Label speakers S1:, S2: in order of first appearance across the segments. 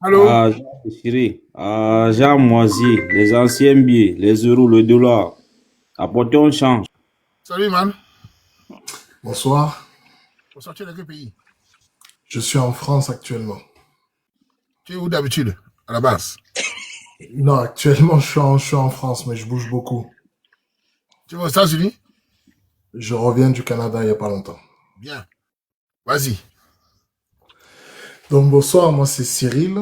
S1: Allô?
S2: Ah, Chérie, Jean Moisi, les anciens billets, les euros, le dollar. Apportez un change.
S1: Salut, man.
S3: Bonsoir,
S1: Bonsoir, tu es de quel pays?
S3: je suis en France actuellement.
S1: Tu es où d'habitude, à la base?
S3: Non, actuellement je suis en France, mais je bouge beaucoup.
S1: Tu es aux États-Unis?
S3: Je reviens du Canada il y a pas longtemps.
S1: Bien. Vas-y.
S3: Donc bonsoir, moi c'est Cyril,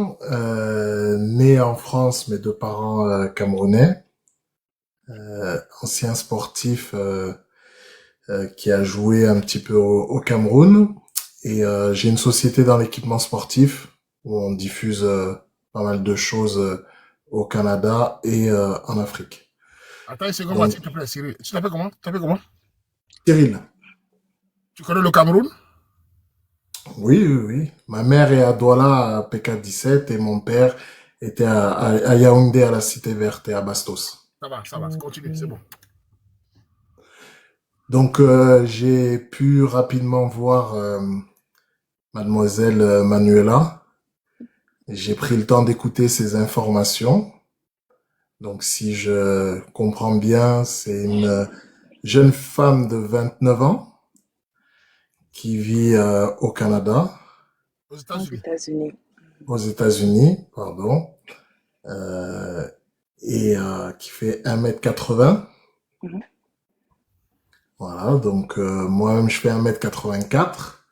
S3: né en France mais de parents camerounais, ancien sportif qui a joué un petit peu au Cameroun. Et j'ai une société dans l'équipement sportif où on diffuse pas mal de choses au Canada et en Afrique.
S1: Attends une seconde, moi,
S3: Donc
S1: s'il te plaît, Cyril. Tu t'appelles comment? Tu t'appelles comment?
S3: Cyril.
S1: Tu connais le Cameroun?
S3: Oui, oui, oui. Ma mère est à Douala, à PK17, et mon père était à Yaoundé, à la Cité Verte et à Bastos.
S1: Ça va, continue, c'est bon.
S3: Donc, j'ai pu rapidement voir mademoiselle Manuela. J'ai pris le temps d'écouter ses informations. Donc, si je comprends bien, c'est une jeune femme de 29 ans qui vit au Canada,
S1: Aux
S4: Aux
S1: États-Unis.
S4: États-Unis.
S3: aux États-Unis, pardon, euh, et qui fait 1,80 m.
S4: Mhm.
S3: Voilà, donc moi-même je fais 1,84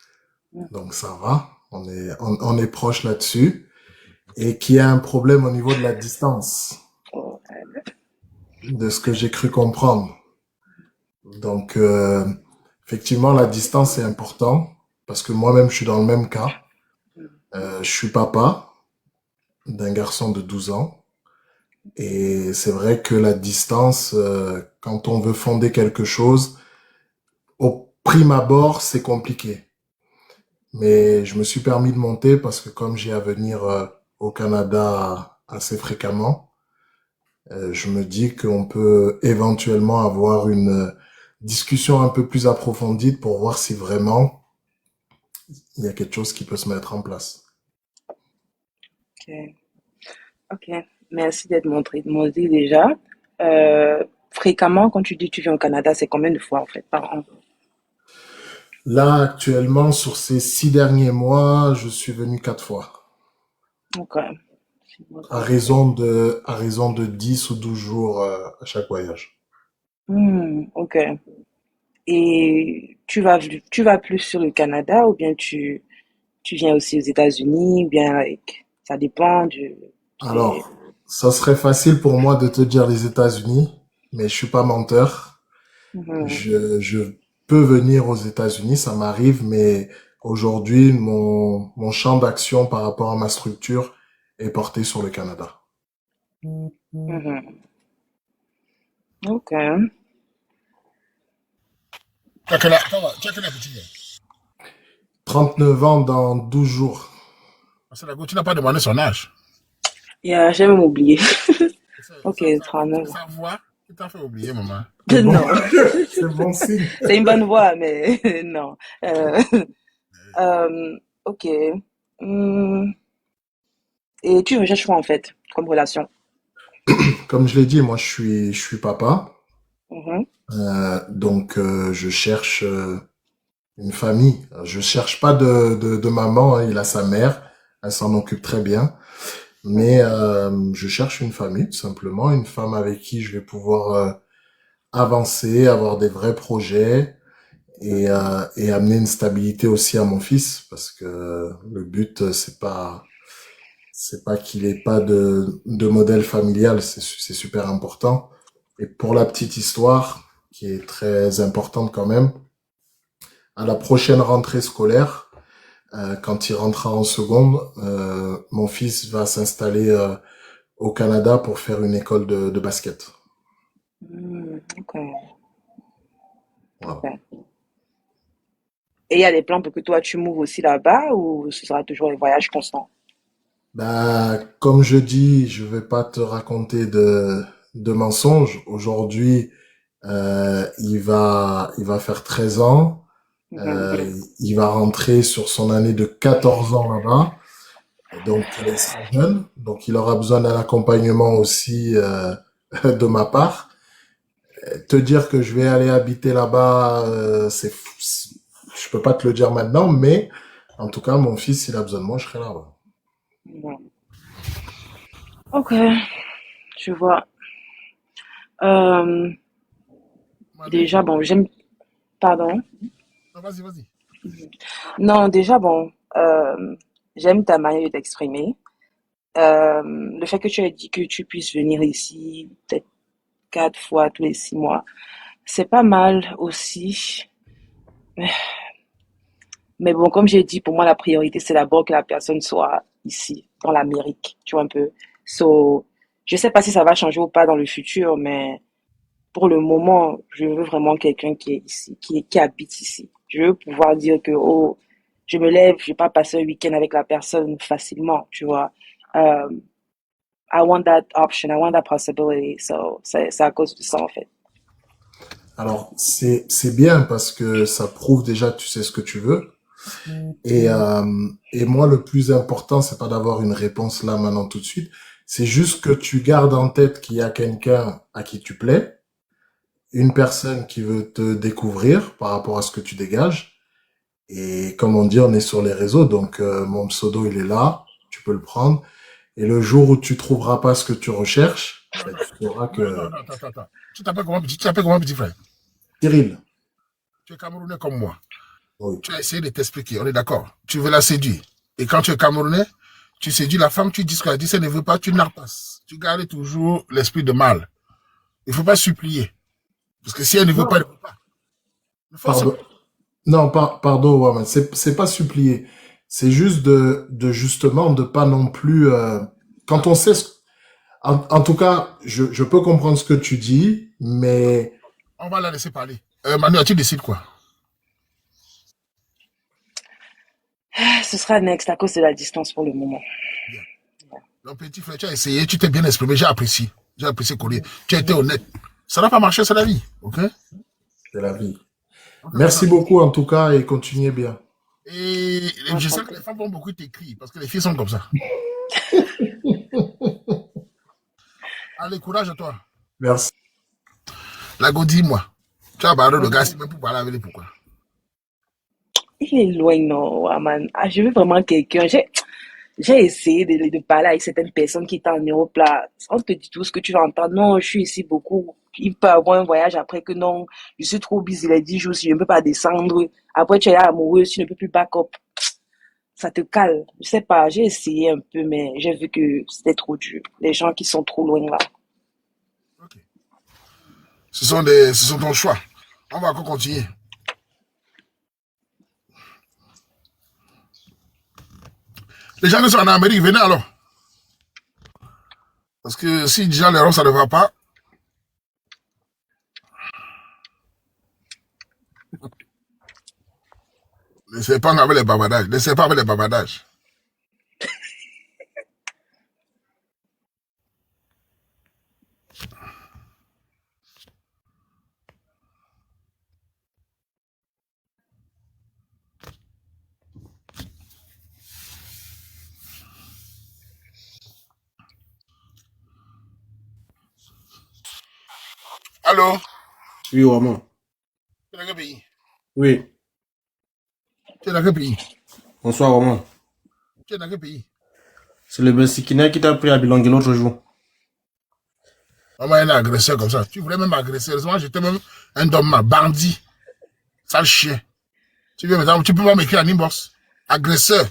S3: m,
S4: Mhm.
S3: donc ça va, on est proche là-dessus, et qui a un problème au niveau de la distance,
S4: Oh,
S3: de ce que j'ai cru comprendre. Donc effectivement la distance est important, parce que moi-même je suis dans le même cas. Je suis papa d'un garçon de 12 ans, et c'est vrai que la distance, quand on veut fonder quelque chose, au prime abord, c'est compliqué. Mais je me suis permis de monter parce que comme j'ai à venir au Canada assez fréquemment, je me dis qu'on peut éventuellement avoir une discussion un peu plus approfondie pour voir si vraiment il y a quelque chose qui peut se mettre en place.
S4: ok. Ok. Merci d'être montré déjà. Fréquemment, quand tu dis que tu viens au Canada, c'est combien de fois en fait par an?
S3: Là, actuellement, sur ces 6 derniers mois, je suis venu 4 fois.
S4: Ok. C'est bon,
S3: À
S4: c'est bon.
S3: raison de 10 ou 12 jours à chaque voyage.
S4: Ok. Et tu vas plus sur le Canada ou bien tu viens aussi aux États-Unis ou bien ça dépend du, c'est,
S3: Alors, ça serait facile pour moi de te dire les États-Unis, mais je suis pas menteur.
S4: Mhm.
S3: Je peux venir aux États-Unis, ça m'arrive, mais aujourd'hui, mon champ d'action par rapport à ma structure est porté sur le Canada.
S4: Mhm. Ok.
S1: Tu as quel âge, petit gars?
S3: 39 ans dans 12 jours.
S1: Parce que tu n'as pas demandé son âge.
S4: Yeah, j'ai même oublié.
S1: C'est
S4: Ok, 39 ans.
S1: sa voix qui t'a fait oublier, maman.
S3: C'est bon,
S4: Non.
S3: c'est bon signe.
S4: C'est une bonne voix, mais non. Ok. Hmm. Et tu recherches quoi en fait comme relation?
S3: Comme je l'ai dit, moi je suis papa,
S4: Mhm.
S3: donc je cherche une famille. Je cherche pas de maman, hein, il a sa mère, elle s'en occupe très bien. Mais je cherche une famille, tout simplement, une femme avec qui je vais pouvoir avancer, avoir des vrais projets et amener une stabilité aussi à mon fils, parce que le but c'est pas qu'il ait pas de modèle familial, c'est super important. Et pour la petite histoire, qui est très importante quand même, à la prochaine rentrée scolaire, quand il rentrera en seconde, mon fils va s'installer au Canada pour faire une école de basket.
S4: Ok,
S3: Voilà.
S4: ok. Et il y a des plans pour que toi tu moves aussi là-bas ou ce sera toujours les voyages constants?
S3: Bah, comme je dis, je vais pas te raconter de mensonges. Aujourd'hui, il va faire 13 ans.
S4: Mhm.
S3: Il va rentrer sur son année de 14 ans là-bas. Donc, il sera jeune, donc il aura besoin d'un accompagnement aussi de ma part. Te dire que je vais aller habiter là-bas, je peux pas te le dire maintenant, mais en tout cas, mon fils, s'il a besoin de moi, je serai là-bas.
S4: Ouais. Ok, je vois. Euh,
S1: Manu,
S4: déjà, bon, j'aime... Pardon.
S1: non, vas-y, vas-y.
S4: Non, déjà, bon, j'aime ta manière de t'exprimer. Le fait que tu aies dit que tu puisses venir ici peut-être 4 fois tous les 6 mois, c'est pas mal aussi. Mais bon, comme j'ai dit, pour moi, la priorité, c'est d'abord que la personne soit ici, dans l'Amérique, tu vois un peu. So, je sais pas si ça va changer ou pas dans le futur, mais pour le moment, je veux vraiment quelqu'un qui est ici, qui habite ici. Je veux pouvoir dire que, oh, je me lève, je vais pas passer un week-end avec la personne facilement, tu vois. Euh, I want that option, I want that possibility. So, c'est à cause de ça, en fait.
S3: Alors, c'est bien parce que ça prouve déjà que tu sais ce que tu veux. Et moi, le plus important, c'est pas d'avoir une réponse là, maintenant, tout de suite. C'est juste que tu gardes en tête qu'il y a quelqu'un à qui tu plais, une personne qui veut te découvrir par rapport à ce que tu dégages. Et comme on dit, on est sur les réseaux, donc mon pseudo, il est là, tu peux le prendre. Et le jour où tu trouveras pas ce que tu recherches, ben, tu sauras
S1: Non, non,
S3: que
S1: non, attends, attends. Tu t'appelles comment, petit frère?
S3: Cyril,
S1: Tu es Camerounais comme moi.
S3: oui,
S1: Tu as essayé de t'expliquer, on est d'accord. Tu veux la séduire. Et quand tu es Camerounais, tu séduis la femme, tu dis ce qu'elle dit, si elle ne veut pas, tu narpasses. Tu gardes toujours l'esprit de mal. Il ne faut pas supplier. Parce que si elle ne veut pas, elle ne veut pas. Il faut
S3: pardon,
S1: accepter.
S3: non, pardon, Waman, c'est pas supplier. C'est juste de justement de pas non plus, quand on sait en tout cas, je peux comprendre ce que tu dis, mais
S1: On va la laisser parler. Manu, tu décides quoi?
S4: Ce sera next à cause de la distance pour le moment.
S1: Bien. Donc, petit frère, tu as essayé, tu t'es bien exprimé, j'ai apprécié. J'ai apprécié Collier. Tu as été honnête. Ça n'a pas marché, c'est la vie. OK?
S3: c'est la vie.
S1: On fait comme
S3: Merci
S1: ça.
S3: beaucoup en tout cas et continuez bien.
S1: Et je sais que
S4: Enchanté.
S1: les femmes vont beaucoup t'écrire parce que les filles sont comme ça. Allez, courage à toi.
S3: Merci.
S1: Lago, dis-moi. Tu as barré le gars, c'est
S4: Ok.
S1: même pour parler avec lui, pourquoi?
S4: Il est loin, non, Aman. Ah, je veux vraiment quelqu'un. J'ai essayé de parler avec certaines personnes qui étaient en Europe là. On te dit tout ce que tu vas entendre. Non, je suis ici beaucoup. Il peut avoir un voyage après que non, je suis trop busy les 10 jours si je ne peux pas descendre. Après, tu es amoureux, tu ne peux plus back up. Ça te cale. Je sais pas, j'ai essayé un peu, mais j'ai vu que c'était trop dur. Les gens qui sont trop loin là.
S1: Ok. Ce sont ton choix. On va encore continuer. Les gens qui sont en Amérique, venez alors. Parce que si déjà les ça ne va pas, laissez pas avec les bavardages. Laissez pas avec les bavardages. Allô?
S5: Oui, Waman.
S1: Tu es dans quel pays?
S5: Oui.
S1: Tu es dans quel pays?
S5: Bonsoir, Waman.
S1: Tu es dans quel pays?
S5: C'est le Mexicain qui t'a pris à Bilangui l'autre jour.
S1: On m'a un agresseur comme ça. Tu voulais même agresser. Moi, j'étais même un homme, bandit, sale chien. Tu veux maintenant, tu peux pas m'écrire en inbox. Agresseur.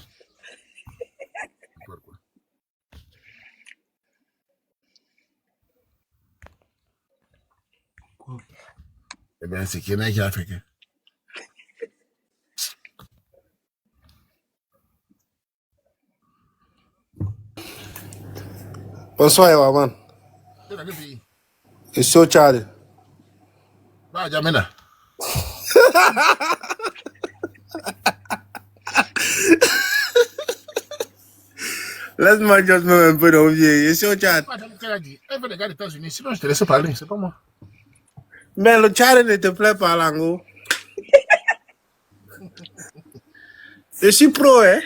S1: Eh bien, c'est qu'il y en a qui a fait que.
S6: Bonsoir, Waman.
S1: Tu es dans quel pays?
S6: Je suis au Tchad.
S1: Va à Djamena.
S6: Laisse-moi juste même un peu d'envie. Je suis au Tchad.
S1: Elle a dit, elle veut les gars des États-Unis. Sinon, je te laisse parler. C'est pas moi.
S6: Mais le Tchad ne te plaît pas, Lango. Je suis pro, hein.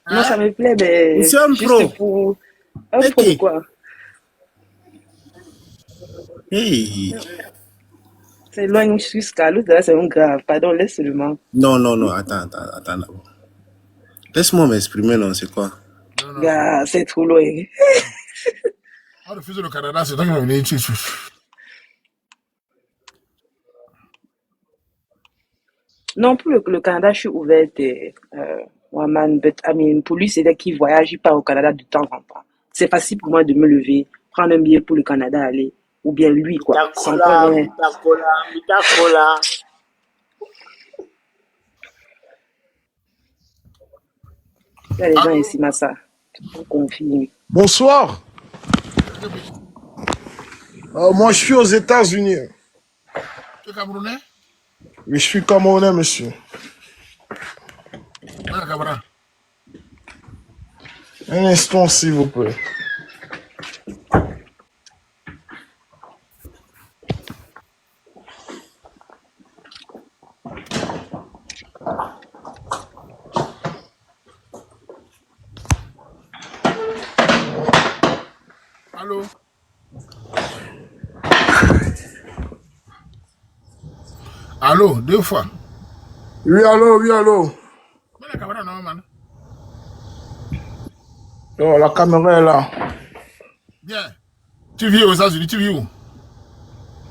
S4: Non, ça
S1: Hein?
S4: me plaît,
S6: Je
S4: mais
S6: suis un pro.
S4: juste pour... Un pro de
S6: Ok.
S4: quoi?
S6: Hey.
S4: C'est loin jusqu'à l'autre, là, c'est un grave. Pardon, laisse seulement.
S6: Non, non, non, attends d'abord. Laisse-moi m'exprimer, non, c'est quoi?
S1: Non, non.
S4: Gars, c'est trop loin.
S1: On refuse le Canada, c'est toi qui m'as venu ici.
S4: Non, pour le Canada, je suis ouverte. Woman, but, I mean, pour lui, c'est qu'il voyage, il part au Canada de temps en temps. C'est facile pour moi de me lever, prendre un billet pour le Canada, aller. Ou bien lui, quoi. Sans
S6: Mitacola,
S4: prendre un...
S6: Mitacola, Mitacola.
S4: Il y a les gens
S1: Allô?
S4: ici, Massa. On confie.
S3: Bonsoir.
S1: Quel pays?
S3: Moi, je suis aux États-Unis.
S1: Tu es Camerounais?
S3: Je suis Camerounais, monsieur.
S1: Voilà, Cameroun.
S3: Un instant, s'il vous plaît.
S1: Allô? Allô, 2 fois.
S3: Oui, allô, oui, allô.
S1: Voilà, Cameroun, non, man.
S3: Oh, la caméra est là.
S1: Bien. Tu vis aux États-Unis, tu vis où?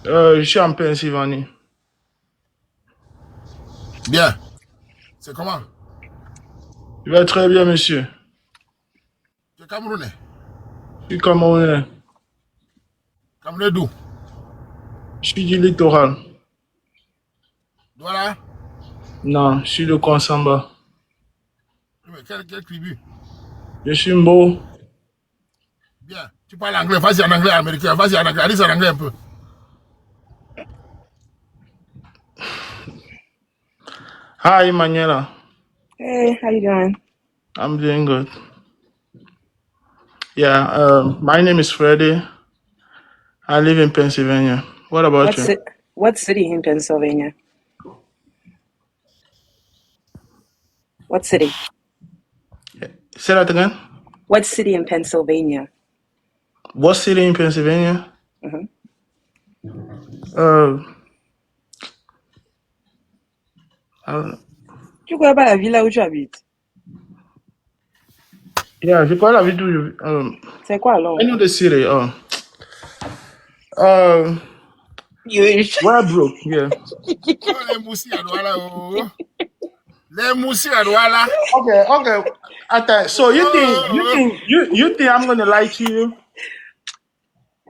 S3: Je suis en Pennsylvanie.
S1: Bien. C'est comment?
S3: Je vais très bien, monsieur.
S1: Tu es Camerounais?
S3: Je suis Camerounais.
S1: Camerounais d'où?
S3: Je suis du littoral.
S1: Voilà.
S3: Non, je suis de Konsamba.
S1: Mais quelle tribu?
S3: Je suis Mbo.
S1: Bien. Tu parles anglais, vas-y en anglais américain, vas-y en anglais, allez en anglais un peu.
S3: Hi, Manuela.
S4: Hey, how you doing?
S3: I'm doing good. Yeah, my name is Freddie. I live in Pennsylvania. What about you?
S4: What city in Pennsylvania? What city?
S3: Say that again.
S4: What city in Pennsylvania?
S3: What city in Pennsylvania?
S4: Mhm.
S3: Uh, I don't know.
S4: Tu connais pas la ville là où tu habites?
S3: Yeah, j'ai pas la vie d'où
S4: C'est quoi
S3: I
S4: alors?
S3: know the city.
S4: Yes.
S3: Werbrook. Yeah.
S1: Oh, les moussis à Douala, oh. Les moussis à Douala.
S3: Okay. So you think I'm gonna lie to you?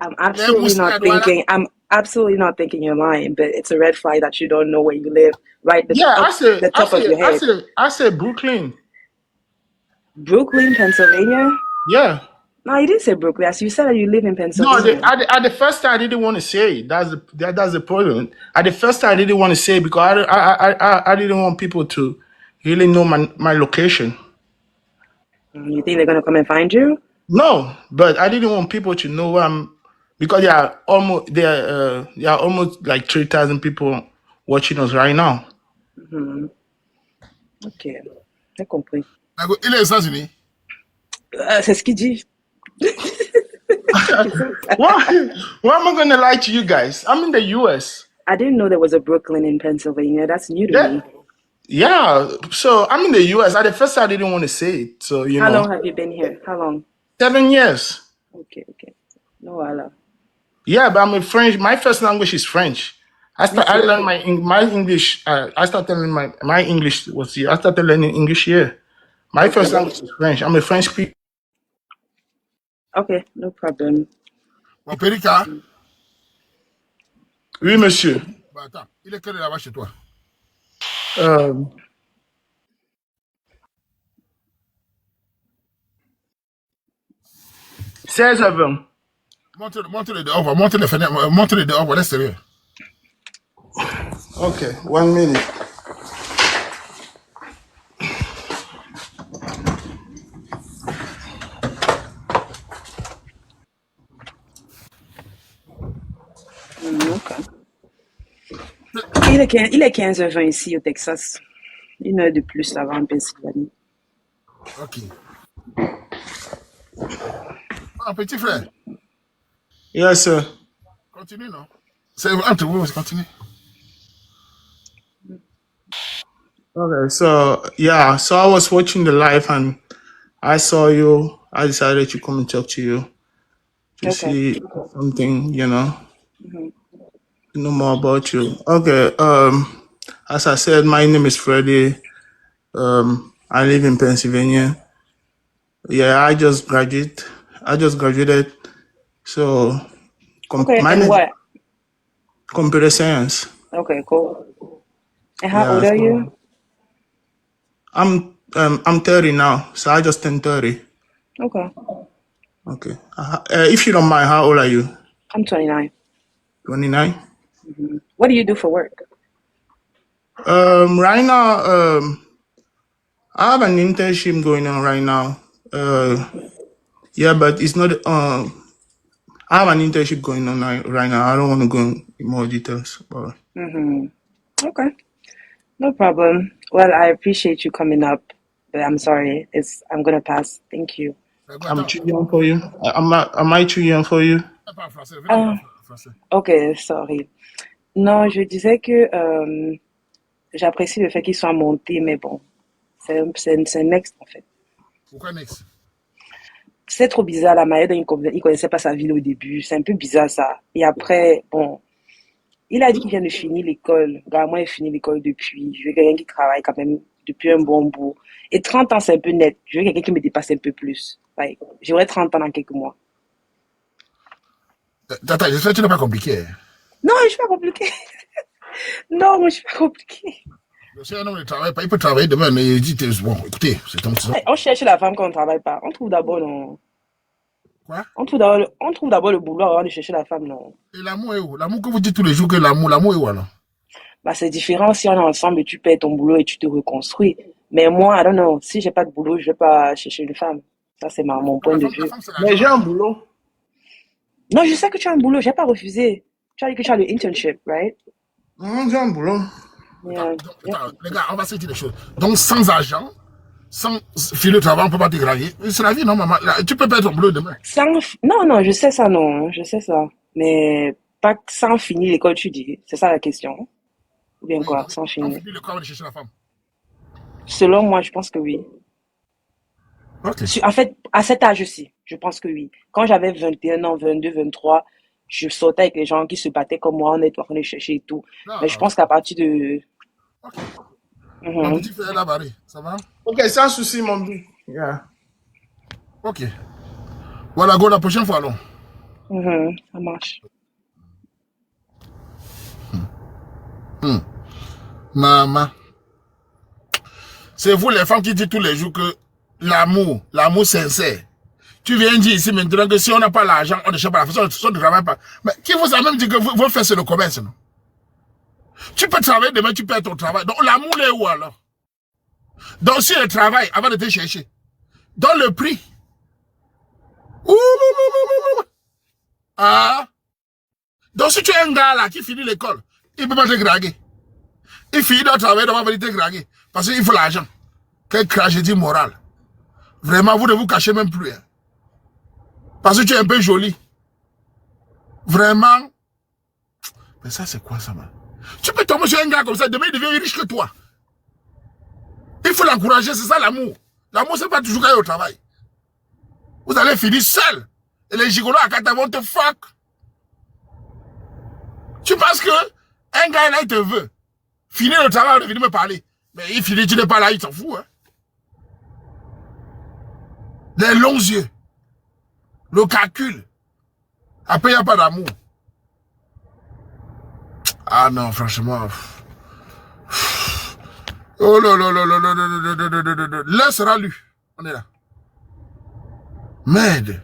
S4: I'm
S1: Les
S4: absolutely
S1: moussis à
S4: not
S1: Douala.
S4: thinking. I'm absolutely not thinking you're lying, but it's a red flag that you don't know where you live. Right,
S3: Yeah,
S4: up the top of your head.
S3: I said Brooklyn.
S4: Brooklyn, Pennsylvania.
S3: Yeah.
S4: No, you didn't say Brooklyn. As you said that you live in
S3: No,
S4: Pennsylvania.
S3: at the first time I didn't want to say it. That's the problem. At the first time I didn't want to say it because I didn't want people to really know my location.
S4: You think they're gonna come and find you?
S3: No, but I didn't want people to know where I'm because there are almost like 3,000 people watching us right now.
S4: Mhm. Ok, j'ai compris.
S1: D'accord, il est aux États-Unis.
S4: C'est ce qu'il dit.
S3: Why am I gonna lie to you guys? I'm in the US.
S4: I didn't know there was a Brooklyn in Pennsylvania. That's new to me.
S3: Yeah, so I'm in the US. At the first I didn't want to say it. So
S4: How long have you been here? How long?
S3: 7 years.
S4: Okay. No, Allah.
S3: Yeah, but I'm a French. My first language is French. I learned my English. I started learning my English was here. I started learning English here. My first language is French. I'm a French speaker.
S4: Okay, no problem.
S1: Bon, Périka.
S3: Oui, monsieur.
S1: Bah, attends, il est quelle heure là-bas chez toi?
S3: 16h20.
S1: Montre-le dehors, montre les fenêtres, montre-le dehors, voilà, sérieux.
S3: Okay, 1 minute.
S4: Okay. Il est 15h20 ici au Texas. 1 heure de plus avant en Pennsylvanie.
S1: Ok. Ah, petit frère,
S7: Yes, sir.
S1: continue, non? C'est entre vous, continue.
S7: Okay, so yeah, so I was watching the live and I saw you. I decided to come and talk to you to
S4: Okay.
S7: see something,
S4: Mhm.
S7: know more about you. Okay, as I said, my name is Freddie. I live in Pennsylvania. Yeah, I just graduated. So
S4: Okay,
S7: my
S4: and
S7: name is
S4: what?
S7: computer science.
S4: Okay, cool. And how
S7: Yeah,
S4: old are you?
S7: so I'm 30 now. So I just turned 30.
S4: Okay.
S7: Okay. If you don't mind, how old are you?
S4: I'm 29.
S7: 29.
S4: What do you do for work?
S7: Right now, I have an internship going on right now. Yeah, but it's not. I have an internship going on right now. I don't want to go in more details. But
S4: Mm-hmm. Okay, no problem. Well, I appreciate you coming up, but I'm sorry. I'm gonna pass. Thank you.
S7: I'm
S1: Attends,
S7: too young for you. Am I too young for you?
S1: pas en français, venez
S4: Ah,
S1: en français.
S4: ok, sorry. Non, je disais que j'apprécie le fait qu'il soit monté, mais bon, c'est next en fait.
S1: Pourquoi next?
S4: C'est trop bizarre la manière dont il connaissait pas sa ville au début. C'est un peu bizarre ça. Et après, bon, il a dit qu'il vient de finir l'école. Gars, moi, il finit l'école depuis. Je veux quelqu'un qui travaille quand même depuis un bon bout. Et 30 ans, c'est un peu net. Je veux quelqu'un qui me dépasse un peu plus. Ouais, j'aurai 30 ans dans quelques mois.
S1: Attends, j'espère que tu n'es pas compliqué. Hein.
S4: Non, je suis pas compliqué. Non, moi, je suis pas compliqué.
S1: Si un homme ne travaille pas, il peut travailler demain, mais il dit, bon, écoutez, c'est comme ça.
S4: On cherche la femme quand on ne travaille pas. On trouve d'abord, non.
S1: Quoi?
S4: On trouve d'abord le boulot avant de chercher la femme, non.
S1: Et l'amour est où? L'amour que vous dites tous les jours que l'amour est où alors?
S4: Bah, c'est différent si on est ensemble et tu perds ton boulot et tu te reconstruis. Mais moi, I don't know. Si j'ai pas de boulot, je vais pas chercher une femme. Ça, c'est mon point de
S1: La
S4: vue.
S1: femme, c'est
S7: Mais j'ai
S1: l'argent.
S7: un boulot.
S4: Non, je sais que tu as un boulot. J'ai pas refusé. Tu as dit que tu as le internship, right?
S7: J'ai un boulot.
S4: Yeah.
S1: Attends, les gars, on va se dire des choses. Donc, sans argent, sans filer de travail, on ne peut pas te draguer. C'est la vie, non, maman. Là, tu peux perdre ton boulot demain.
S4: Non, je sais ça, non. Je sais ça. Mais pas sans finir l'école, tu dis. C'est ça la question. Ou bien
S1: Oui,
S4: quoi,
S1: donc,
S4: sans
S1: on
S4: finir.
S1: finit le corps de chercher la femme.
S4: Selon moi, je pense que oui.
S1: Ok.
S4: En fait, à cet âge-ci, je pense que oui. Quand j'avais 21 ans, 22, 23, je sortais avec les gens qui se battaient comme moi, on était en train de chercher et tout.
S1: Non,
S4: Mais je pense qu'à partir de...
S1: ok. Mon
S4: Mhm,
S1: petit frère là, Barry, ça va?
S7: Ok, sans souci, mon but. Yeah.
S1: Ok. Voilà, go la prochaine fois, alors.
S4: ça marche.
S1: Maman. C'est vous les femmes qui dites tous les jours que l'amour sincère. Tu viens dire ici maintenant que si on n'a pas l'argent, on ne cherche pas la façon, on ne travaille pas. Mais qui vous a même dit que vous faites c'est le commerce, non? Tu peux travailler demain, tu perds ton travail. Donc l'amour est où alors? Donc si le travail, avant de te chercher, dans le prix. Ah. Donc si tu es un gars là qui finit l'école, il ne peut pas te draguer. Il finit de travailler, il va venir te draguer. Parce qu'il faut l'argent. Quelle tragédie morale. Vraiment, vous ne vous cachez même plus. Hein. Parce que tu es un peu joli. Vraiment. Mais ça, c'est quoi ça, man? Tu peux tomber sur un gars comme ça, demain il devient riche que toi. Il faut l'encourager, c'est ça l'amour. L'amour, c'est pas toujours quand il est au travail. Vous allez finir seul. Et les gigolos à Kata vont te fuck. Tu penses que un gars là, il te veut. Finir le travail, il est venu me parler. Mais il finit, tu n'es pas là, il s'en fout. Hein. Les longs yeux. Le calcul. Après, il n'y a pas d'amour. Ah non, franchement. Oh là là là là là là là là là là là. L'heure sera lu. On est là. Merde.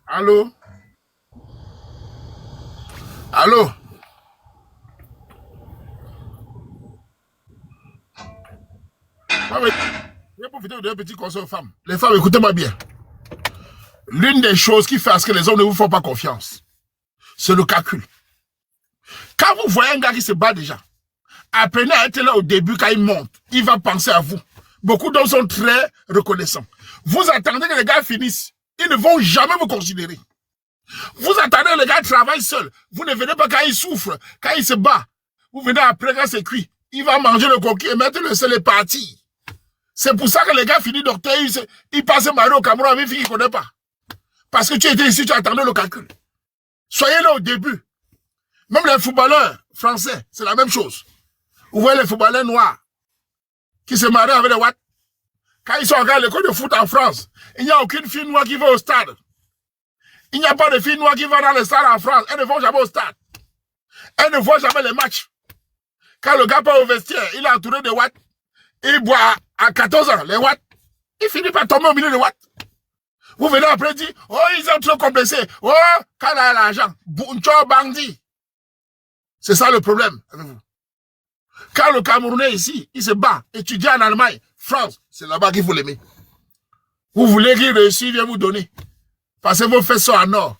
S1: Allô? Allô? Je vais profiter d'un petit conseil aux femmes. Les femmes, écoutez-moi bien. L'une des choses qui fait à ce que les hommes ne vous font pas confiance, c'est le calcul. Quand vous voyez un gars qui se bat déjà, apprenez à être là au début quand il monte. Il va penser à vous. Beaucoup d'hommes sont très reconnaissants. Vous attendez que les gars finissent. Ils ne vont jamais vous considérer. Vous attendez que les gars travaillent seuls. Vous ne venez pas quand ils souffrent, quand ils se battent. Vous venez après quand c'est cuit. Il va manger le coquille et mettre le sel et partir. C'est pour ça que les gars finissent docteur, ils passent mariés au Cameroun avec une fille qu'ils ne connaissent pas. Parce que tu étais ici, tu attendais le calcul. Soyez là au début. Même les footballeurs français, c'est la même chose. Vous voyez les footballeurs noirs qui se marient avec les Watts. Quand ils sont à l'école de foot en France, il n'y a aucune fille noire qui va au stade. Il n'y a pas de fille noire qui va dans le stade en France. Elles ne vont jamais au stade. Elles ne voient jamais les matchs. Quand le gars part au vestiaire, il est entouré de Watts. Il boit à 14 ans, les Watts. Il finit par tomber au milieu de Watts. Vous venez après dire, oh, ils ont trop complexé. Oh, quand il a l'argent, Buncho Bandi. C'est ça le problème avec vous. Quand le Camerounais ici, il se bat, étudie en Allemagne, France, c'est là-bas qu'il faut l'aimer. Vous voulez qu'il réussisse, il vient vous donner. Parce que vos fesses sont en or.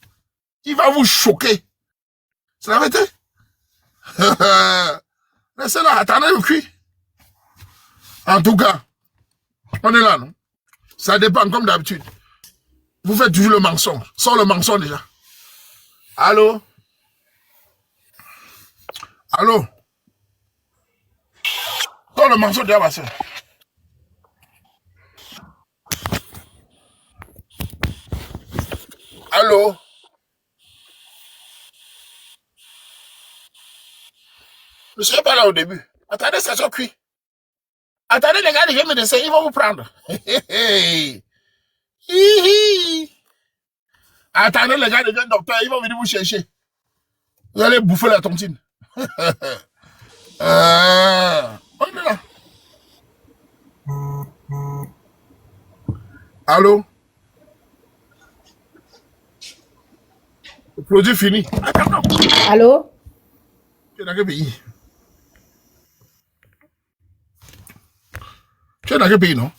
S1: Il va vous choquer. C'est la vérité. Restez là, attendez le cuit. En tout cas, on est là, non? Ça dépend comme d'habitude. Vous faites toujours le mensonge. Sors le mensonge déjà. Allô? Allô? Sors le mensonge déjà, ma soeur. Allô? Je ne serai pas là au début. Attendez, ça soit cuit. Attendez, les gars, les médecins, ils vont vous prendre. Attendez, les gars, les docteurs, ils vont venir vous chercher. Vous allez bouffer la tontine. On est là. Allô? Le produit fini. Attends.
S8: Allô?
S1: Tu es dans quel pays? Tu es dans quel pays, non?